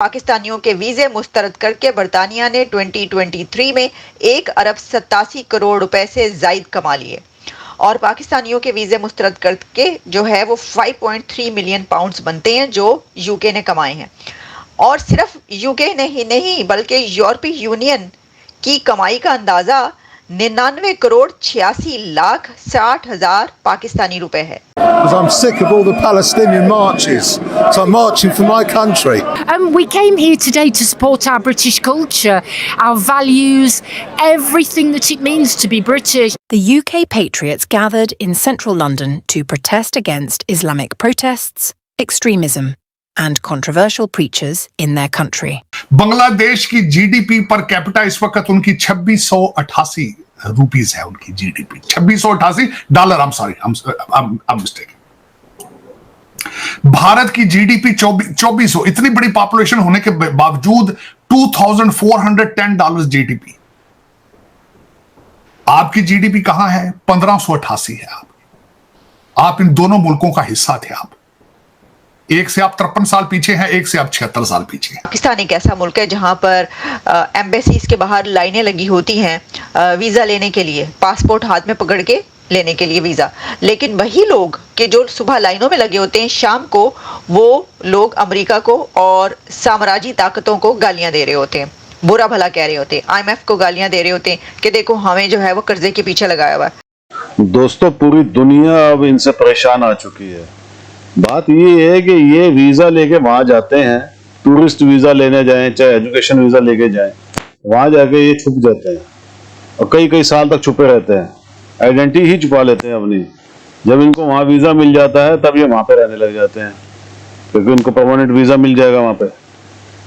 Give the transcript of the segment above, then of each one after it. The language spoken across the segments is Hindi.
पाकिस्तानियों के वीजे मुस्तरद करके बरतानिया ने 2023 में 1 अरब 87 करोड़ रुपए से जायद कमा लिए और पाकिस्तानियों के वीजे मुस्तरद करके जो है वो 5.3 मिलियन पाउंड्स बनते हैं जो यूके ने कमाए हैं। और सिर्फ यूके नहीं बल्कि यूरोपीय यूनियन की कमाई का अंदाजा 99 करोड़ 86 लाख 60 हजार पाकिस्तानी रुपए है। Because I'm sick of all the Palestinian marches. So I'm marching for my country. We came here today to support our British culture, our values, everything that it means to be British. The UK patriots gathered in central London to protest against Islamic protests, extremism, and controversial preachers in their country. Bangladesh की जीडीपी पर कैपिटा इस वक्त उनकी 2688 रुपीस है। उनकी GDP 2688 dollar. I'm mistaken। Bharat की जीडीपी 2400। इतनी बड़ी पॉपुलेशन होने के बावजूद $2410 जीडीपी। आपकी जीडीपी कहां है? 1588 है। आप इन दोनों मुल्कों का हिस्सा थे। आप एक से आप 53 साल पीछे हैं, एक से आप 76 साल पीछे हैं। पाकिस्तान एक ऐसा मुल्क है जहां पर एम्बेसीज के बाहर लाइनें लगी होती हैं वीजा लेने के लिए, पासपोर्ट हाथ में पकड़ के लेने के लिए वीजा। लेकिन वही लोग कि जो सुबह लाइनों में लगे होते हैं, शाम को वो लोग अमेरिका को और साम्राज्यी ताकतों को गालियां दे रहे होते हैं, बुरा भला कह रहे होते हैं, IMF को गालियां दे रहे होते हैं कि देखो हमें जो है वो कर्जे के पीछे लगाया हुआ है। दोस्तों, पूरी दुनिया अब इनसे परेशान आ चुकी है। बात ये है कि ये वीजा लेके वहां जाते हैं, टूरिस्ट वीजा लेने जाएं चाहे एजुकेशन वीजा लेके जाएं, वहां जाके ये छुप जाते हैं और कई कई साल तक छुपे रहते हैं, आइडेंटिटी ही छुपा लेते हैं अपनी। जब इनको वहां वीजा मिल जाता है तब ये वहां पे रहने लग जाते हैं, क्योंकि उनको परमानेंट वीजा मिल जाएगा वहां पे।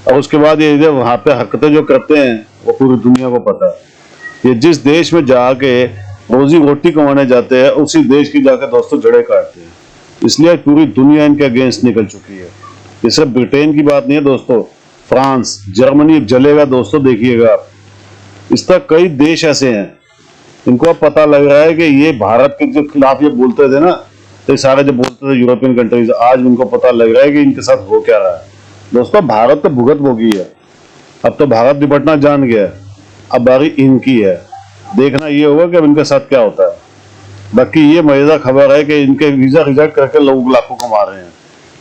और उसके बाद ये वहां पे हरकतें जो करते हैं वो पूरी दुनिया को पता है। ये जिस देश में जाके रोजी रोटी कमाने जाते हैं उसी देश की जाकर दोस्तों जड़ें काटते हैं। इसलिए पूरी दुनिया इनके अगेंस्ट निकल चुकी है। ये सिर्फ ब्रिटेन की बात नहीं है दोस्तों, फ्रांस, जर्मनी जलेगा दोस्तों, देखिएगा आप। इस तरह कई देश ऐसे हैं, इनको अब पता लग रहा है कि ये भारत के जो खिलाफ ये बोलते थे ना, तो सारे जो बोलते थे यूरोपियन कंट्रीज, आज इनको पता लग रहा है कि इनके साथ हो क्या रहा है। दोस्तों, भारत तो भुगत भोगी है, अब तो भारत निपटना जान गया है, अब बारी इनकी है। देखना ये होगा कि अब इनके साथ क्या होता है। बाकी ये मजेदार खबर है कि इनके वीजा रिजेक्ट करके लोग लाखों कमा रहे हैं।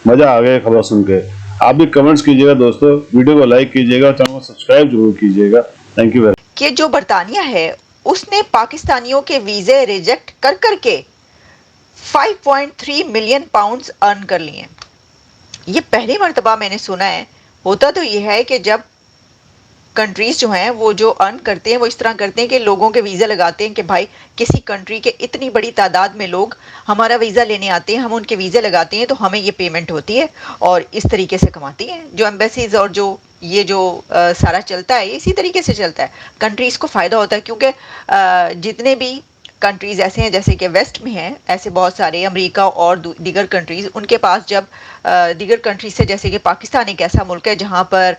मजा आ गया खबर सुन के। आप भी कमेंट्स कीजिएगा दोस्तों, वीडियो को लाइक कीजिएगा, चैनल को सब्सक्राइब जरूर कीजिएगा। Thank you very much. कि जो बरतानिया है उसने पाकिस्तानियों के वीजे रिजेक्ट कर करके 5.3 मिलियन पाउंड्स अर्न कर लिए। ये पहली मर्तबा मैंने सुना है। होता तो ये है कि जब कंट्रीज जो हैं वो जो अर्न करते हैं वो इस तरह करते हैं कि लोगों के वीज़ा लगाते हैं कि भाई किसी कंट्री के इतनी बड़ी तादाद में लोग हमारा वीज़ा लेने आते हैं, हम उनके वीज़े लगाते हैं तो हमें ये पेमेंट होती है और इस तरीके से कमाती हैं। जो एम्बेसीज और जो ये जो सारा चलता है इसी तरीके से चलता है। कंट्रीज़ को फ़ायदा होता है क्योंकि जितने भी कंट्रीज़ ऐसे हैं जैसे कि वेस्ट में हैं, ऐसे बहुत सारे अमेरिका और दीगर कंट्रीज़, उनके पास जब दीगर कंट्रीज से, जैसे कि पाकिस्तान एक ऐसा मुल्क है जहाँ पर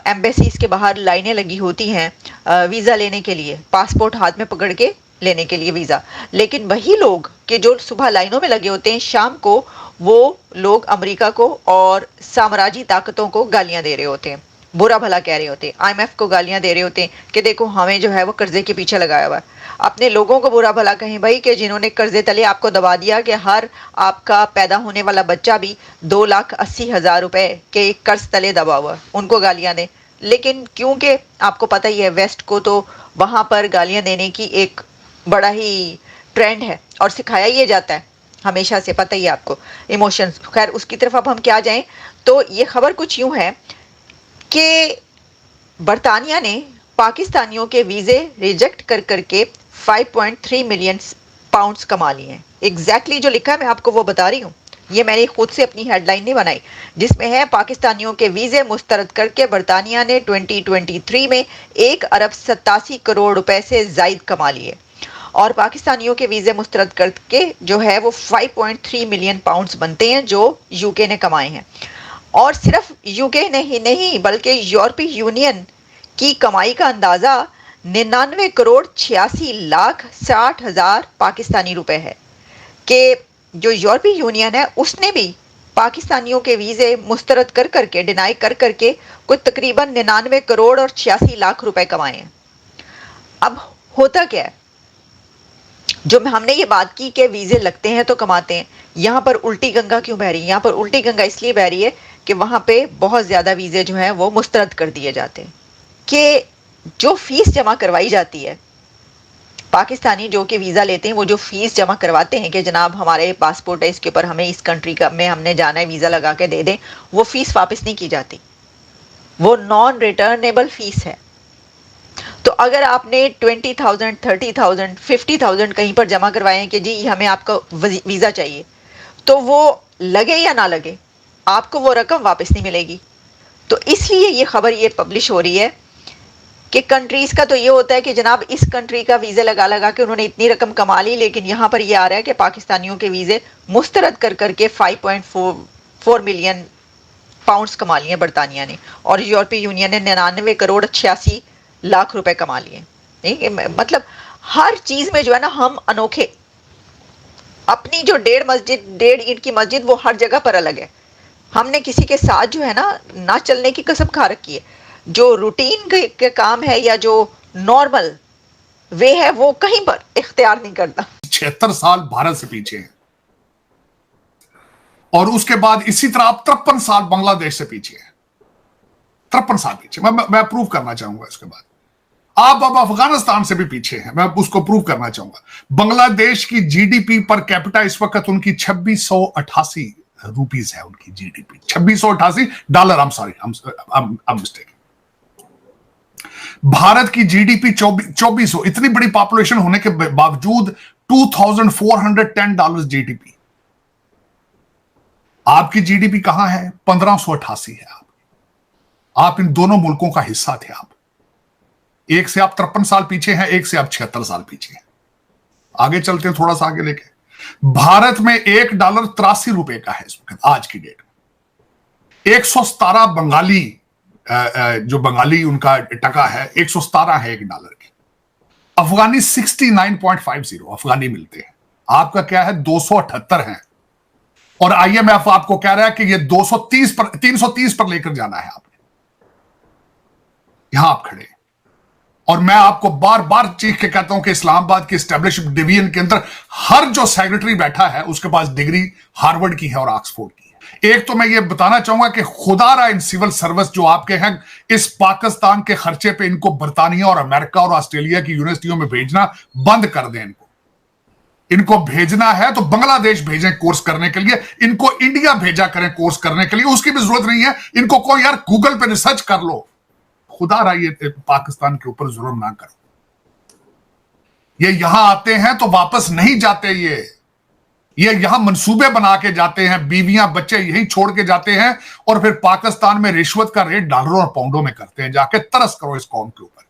एम्बेसीज के बाहर लाइनें लगी होती हैं वीज़ा लेने के लिए, पासपोर्ट हाथ में पकड़ के लेने के लिए वीज़ा। लेकिन वही लोग कि जो सुबह लाइनों में लगे होते हैं, शाम को वो लोग अमेरिका को और साम्राज्यी ताकतों को गालियाँ दे रहे होते हैं, बुरा भला कह रहे होते हैं, IMF को गालियां दे रहे होते हैं कि देखो हमें जो है वो कर्जे के पीछे लगाया हुआ है। अपने लोगों को बुरा भला कहें भाई कि जिन्होंने कर्जे तले आपको दबा दिया कि हर आपका पैदा होने वाला बच्चा भी 2,80,000 रुपए के कर्ज तले दबा हुआ, उनको गालियां दें। लेकिन क्योंकि आपको पता ही है वेस्ट को तो वहाँ पर गालियाँ देने की एक बड़ा ही ट्रेंड है और सिखाया ये जाता है हमेशा से, पता ही है आपको, इमोशंस। खैर उसकी तरफ अब हम क्या जाएँ तो ये खबर कुछ यूँ है कि बरतानिया ने पाकिस्तानियों के वीज़े रिजेक्ट कर करके 5.3 मिलियन पाउंड्स कमा लिए हैं। एग्जैक्टली जो लिखा है मैं आपको वो बता रही हूँ, ये मैंने खुद से अपनी हेडलाइन नहीं बनाई, जिसमें है पाकिस्तानियों के वीज़े मुस्तरद करके बरतानिया ने 2023 में 1 अरब 87 करोड़ रुपए से जायद कमा लिए और पाकिस्तानियों के वीज़े मुस्तरद करके जो है वो 5.3 मिलियन पाउंड्स बनते हैं जो यूके ने कमाए हैं। और सिर्फ यूके नहीं बल्कि यूरोपीय यूनियन की कमाई का अंदाजा 99 करोड़ 86 लाख 60 हजार पाकिस्तानी रुपए है। कि जो यूरोपीय यूनियन है उसने भी पाकिस्तानियों के वीजे मुस्तरद कर करके, डिनाई कर करके कोई तकरीबन 99 करोड़ और 86 लाख रुपए कमाए हैं। अब होता क्या है, जो हमने ये बात की कि वीजे लगते हैं तो कमाते हैं, यहां पर उल्टी गंगा क्यों बह रही है? यहां पर उल्टी गंगा इसलिए बह रही है कि वहां पे बहुत ज्यादा वीजे जो हैं वो मुस्तरद कर दिए जाते हैं। कि जो फीस जमा करवाई जाती है, पाकिस्तानी जो कि वीज़ा लेते हैं वो जो फीस जमा करवाते हैं कि जनाब हमारे पासपोर्ट है, इसके ऊपर हमें इस कंट्री का में हमने जाना है, वीज़ा लगा के दे दें, वो फीस वापस नहीं की जाती, वो नॉन रिटर्नेबल फीस है। तो अगर आपने 20,000, 30,000, 50,000 कहीं पर जमा करवाए हैं कि जी हमें आपका वीज़ा चाहिए, तो वो लगे या ना लगे आपको वो रकम वापस नहीं मिलेगी। तो इसलिए ये खबर ये पब्लिश हो रही है कि कंट्रीज़ का तो ये होता है कि जनाब इस कंट्री का वीज़ा लगा लगा के उन्होंने इतनी रकम कमा ली, लेकिन यहाँ पर ये आ रहा है कि पाकिस्तानियों के वीज़े मुस्तरद कर करके 5.4 मिलियन पाउंड्स कमा लिए बरतानिया ने, और यूरोपीय यूनियन ने 99 करोड़ 86 लाख रुपए कमा लिए। नहीं, मतलब हर चीज़ में जो है ना हम अनोखे। अपनी जो 1.5 ईंट की मस्जिद वो हर जगह पर अलग है। हमने किसी के साथ जो है ना चलने की कसम खा रखी है। जो रूटीन के काम है या जो नॉर्मल वे है वो कहीं पर इख्तियार नहीं करता। 76 साल भारत से पीछे हैं, और उसके बाद इसी तरह आप 53 साल बांग्लादेश से पीछे हैं। 53 साल पीछे। मैं प्रूव करना चाहूंगा इसके बाद। आप अब अफगानिस्तान से भी पीछे हैं, मैं उसको प्रूव करना चाहूंगा। बांग्लादेश की जीडीपी पर कैपिटा इस वक्त उनकी 2688 रुपीज है। उनकी GDP 2688 dollar. I am sorry, I am mistake. Bharat की जीडीपी 2400। इतनी बड़ी पॉपुलेशन होने के बावजूद $2,410 जीडीपी। आपकी जीडीपी कहां है? 1588 है। आप इन दोनों मुल्कों का हिस्सा थे। आप एक से आप 53 साल पीछे हैं, एक से आप 76 साल पीछे हैं। आगे चलते हैं, थोड़ा सा आगे लेके। भारत में $1 83 रुपए का है इस वक्त आज की डेट में। 117 बंगाली जो बंगाली उनका टका है 117 है $1 की। अफगानी 69.50 अफगानी मिलते हैं। आपका क्या है? 278 है। और IMF आपको कह रहा है कि ये 330 पर लेकर जाना है आपने। यहां आप खड़े। और मैं आपको बार बार चीख के कहता हूं कि इस्लामाबाद की एस्टेब्लिश डिवीजन के अंदर हर जो सेक्रेटरी बैठा है उसके पास डिग्री हार्वर्ड की है और ऑक्सफोर्ड की है। एक तो मैं ये बताना चाहूंगा कि खुदारा इन सिविल सर्विस जो आपके हैं, इस पाकिस्तान के खर्चे पे इनको बर्तानिया और अमेरिका और ऑस्ट्रेलिया की यूनिवर्सिटियों में भेजना बंद कर दें। इनको भेजना है तो बांग्लादेश भेजें कोर्स करने के लिए, इनको इंडिया भेजा करें कोर्स करने के लिए, उसकी भी जरूरत नहीं है। इनको कोई यार गूगल पे रिसर्च कर लो। खुदा रहा ये पाकिस्तान के ऊपर जुल्म ना करो। ये यहां आते हैं तो वापस नहीं जाते। ये यहां मंसूबे बना के जाते हैं, बीवियां बच्चे यहीं छोड़ के जाते हैं और फिर पाकिस्तान में रिश्वत का रेट डॉलरों और पाउंडों में करते हैं। जाके तरस करो इस कौम के ऊपर।